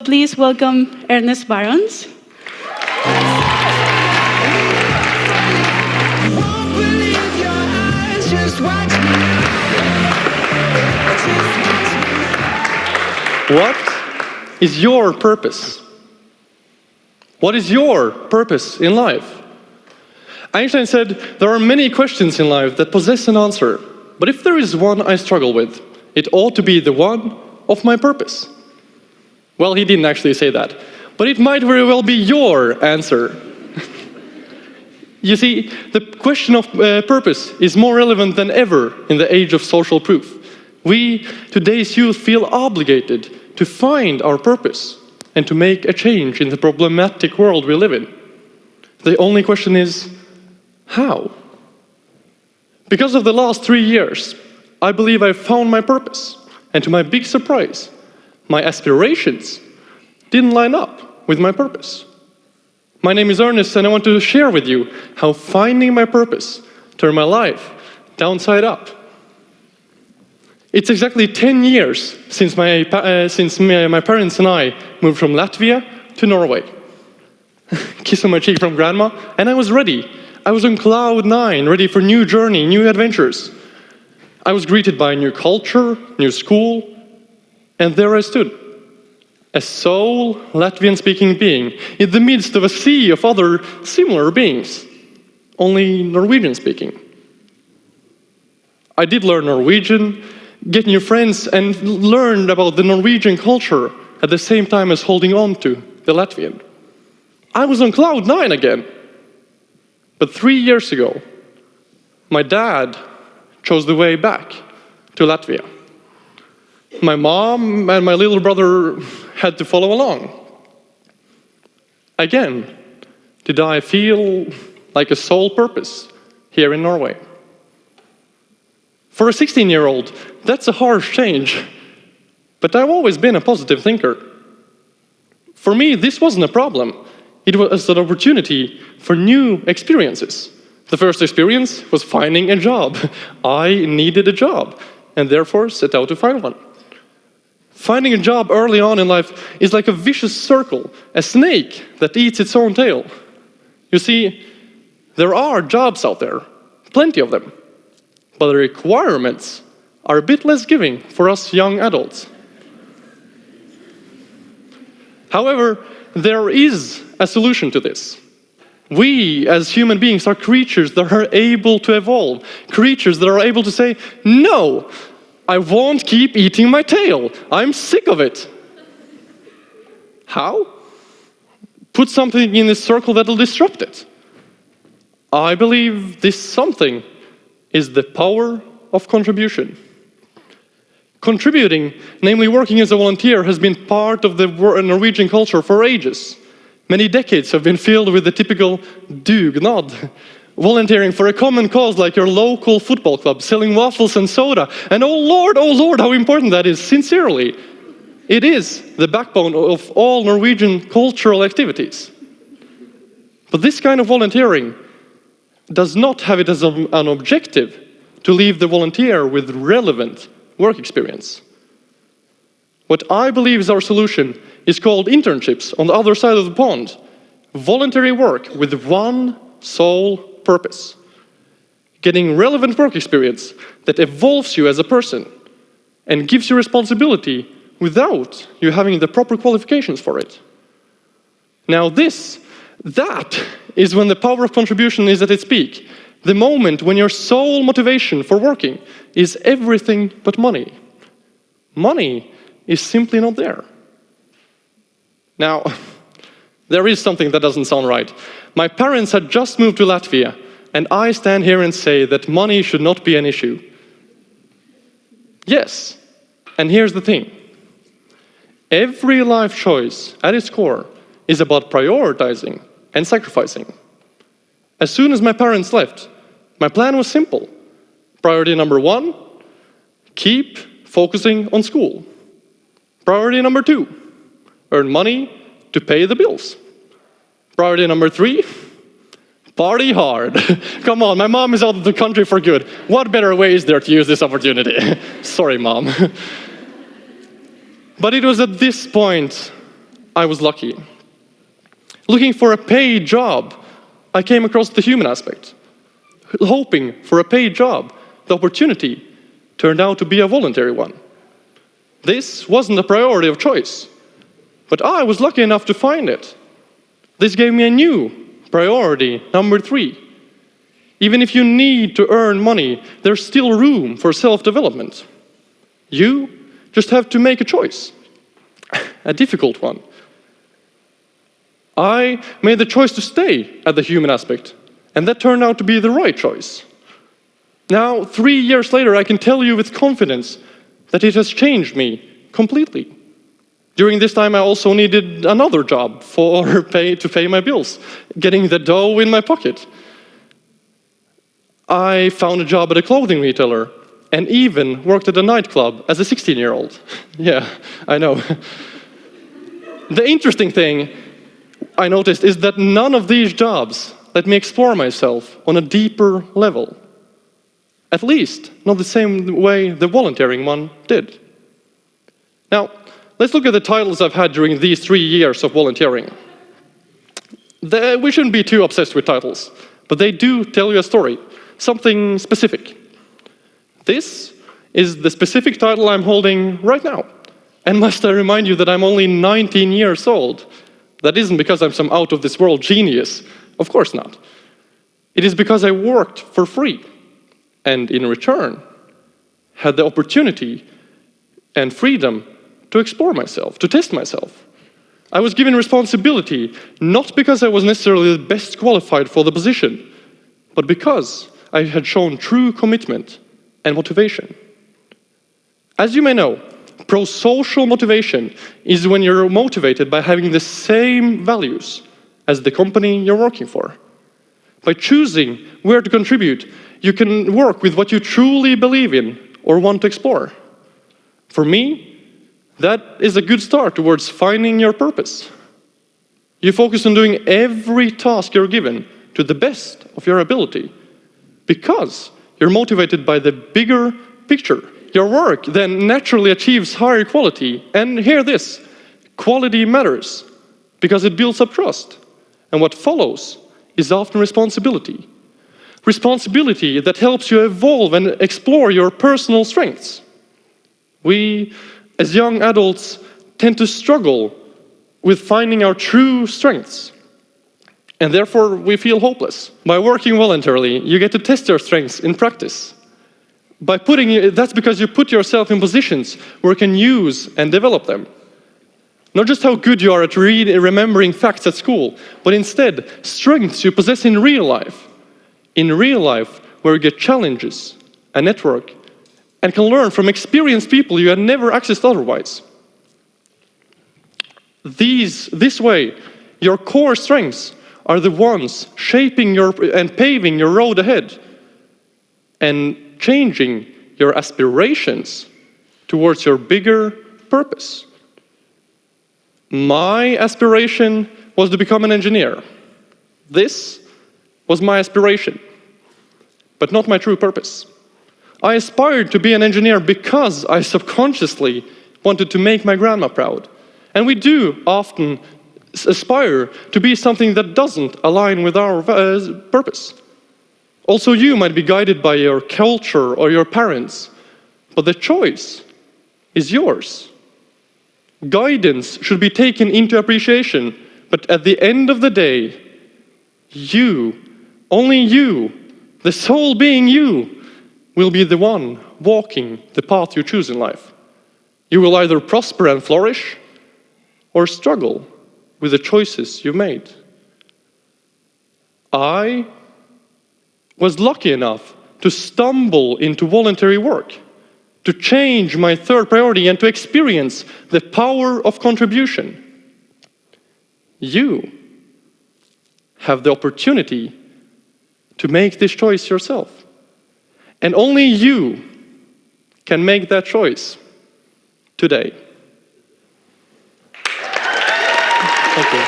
Please welcome Ernest Barons. What is your purpose? What is your purpose in life? Einstein said there are many questions in life that possess an answer, but if there is one I struggle with, it ought to be the one of my purpose. Well, he didn't actually say that, but it might very well be your answer. You see, the question of purpose is more relevant than ever in the age of social proof. We, today's youth, feel obligated to find our purpose and to make a change in the problematic world we live in. The only question is, how? Because of the last 3 years, I believe I've found my purpose, and to my big surprise, my aspirations didn't line up with my purpose. My name is Ernests, and I want to share with you how finding my purpose turned my life downside up. It's exactly 10 years since my parents and I moved from Latvia to Norway. Kiss on my cheek from grandma, and I was ready. I was on cloud 9, ready for new journey, new adventures. I was greeted by a new culture, new school, and there I stood, a sole Latvian-speaking being in the midst of a sea of other similar beings, only Norwegian-speaking. I did learn Norwegian, get new friends, and learned about the Norwegian culture at the same time as holding on to the Latvian. I was on cloud 9 again. But 3 years ago, my dad chose the way back to Latvia. My mom and my little brother had to follow along. Again, did I feel like a sole purpose here in Norway? For a 16-year-old, that's a harsh change, but I've always been a positive thinker. For me, this wasn't a problem. It was an opportunity for new experiences. The first experience was finding a job. I needed a job, and therefore set out to find one. Finding a job early on in life is like a vicious circle, a snake that eats its own tail. You see, there are jobs out there, plenty of them, but the requirements are a bit less giving for us young adults. However, there is a solution to this. We, as human beings, are creatures that are able to evolve, creatures that are able to say, no, I won't keep eating my tail. I'm sick of it. How? Put something in this circle that will disrupt it. I believe this something is the power of contribution. Contributing, namely working as a volunteer, has been part of the Norwegian culture for ages. Many decades have been filled with the typical dugnad, volunteering for a common cause like your local football club, selling waffles and soda. And oh Lord, how important that is, sincerely. It is the backbone of all Norwegian cultural activities. But this kind of volunteering does not have it as an objective to leave the volunteer with relevant work experience. What I believe is our solution is called internships on the other side of the pond. Voluntary work with one sole purpose. Getting relevant work experience that evolves you as a person and gives you responsibility without you having the proper qualifications for it. Now that is when the power of contribution is at its peak. The moment when your sole motivation for working is everything but money. Money is simply not there. Now, there is something that doesn't sound right. My parents had just moved to Latvia, and I stand here and say that money should not be an issue. Yes, and here's the thing. Every life choice at its core is about prioritizing and sacrificing. As soon as my parents left, my plan was simple. Priority number 1, keep focusing on school. Priority number 2, earn money to pay the bills. Priority number 3, party hard. Come on, my mom is out of the country for good. What better way is there to use this opportunity? Sorry, Mom. But it was at this point I was lucky. Looking for a paid job, I came across the human aspect. Hoping for a paid job, the opportunity turned out to be a voluntary one. This wasn't a priority of choice, but I was lucky enough to find it. This gave me a new priority, number 3. Even if you need to earn money, there's still room for self-development. You just have to make a choice, a difficult one. I made the choice to stay at the human aspect, and that turned out to be the right choice. Now, 3 years later, I can tell you with confidence that it has changed me completely. During this time, I also needed another job to pay my bills, getting the dough in my pocket. I found a job at a clothing retailer and even worked at a nightclub as a 16-year-old. Yeah, I know. The interesting thing I noticed is that none of these jobs let me explore myself on a deeper level. At least, not the same way the volunteering one did. Now, let's look at the titles I've had during these 3 years of volunteering. We shouldn't be too obsessed with titles, but they do tell you a story, something specific. This is the specific title I'm holding right now. And must I remind you that I'm only 19 years old? That isn't because I'm some out-of-this-world genius. Of course not. It is because I worked for free, and in return, had the opportunity and freedom to explore myself, to test myself. I was given responsibility, not because I was necessarily the best qualified for the position, but because I had shown true commitment and motivation. As you may know, pro-social motivation is when you're motivated by having the same values as the company you're working for. By choosing where to contribute, you can work with what you truly believe in or want to explore. For me, that is a good start towards finding your purpose. You focus on doing every task you're given to the best of your ability because you're motivated by the bigger picture. Your work then naturally achieves higher quality. And hear this, quality matters because it builds up trust. And what follows is often responsibility. Responsibility that helps you evolve and explore your personal strengths. We, as young adults, tend to struggle with finding our true strengths. And therefore, we feel hopeless. By working voluntarily, you get to test your strengths in practice. That's because you put yourself in positions where you can use and develop them. Not just how good you are at remembering facts at school, but instead, strengths you possess in real life. In real life, where you get challenges, a network, and can learn from experienced people you had never accessed otherwise. This way, your core strengths are the ones shaping and paving your road ahead, and changing your aspirations towards your bigger purpose. My aspiration was to become an engineer. This was my aspiration, but not my true purpose. I aspired to be an engineer because I subconsciously wanted to make my grandma proud. And we do often aspire to be something that doesn't align with our purpose. Also, you might be guided by your culture or your parents, but the choice is yours. Guidance should be taken into appreciation, but at the end of the day, you, only you, the soul being you, will be the one walking the path you choose in life. You will either prosper and flourish, or struggle with the choices you've made. I was lucky enough to stumble into voluntary work, to change my third priority and to experience the power of contribution. You have the opportunity to make this choice yourself. And only you can make that choice today. Thank you.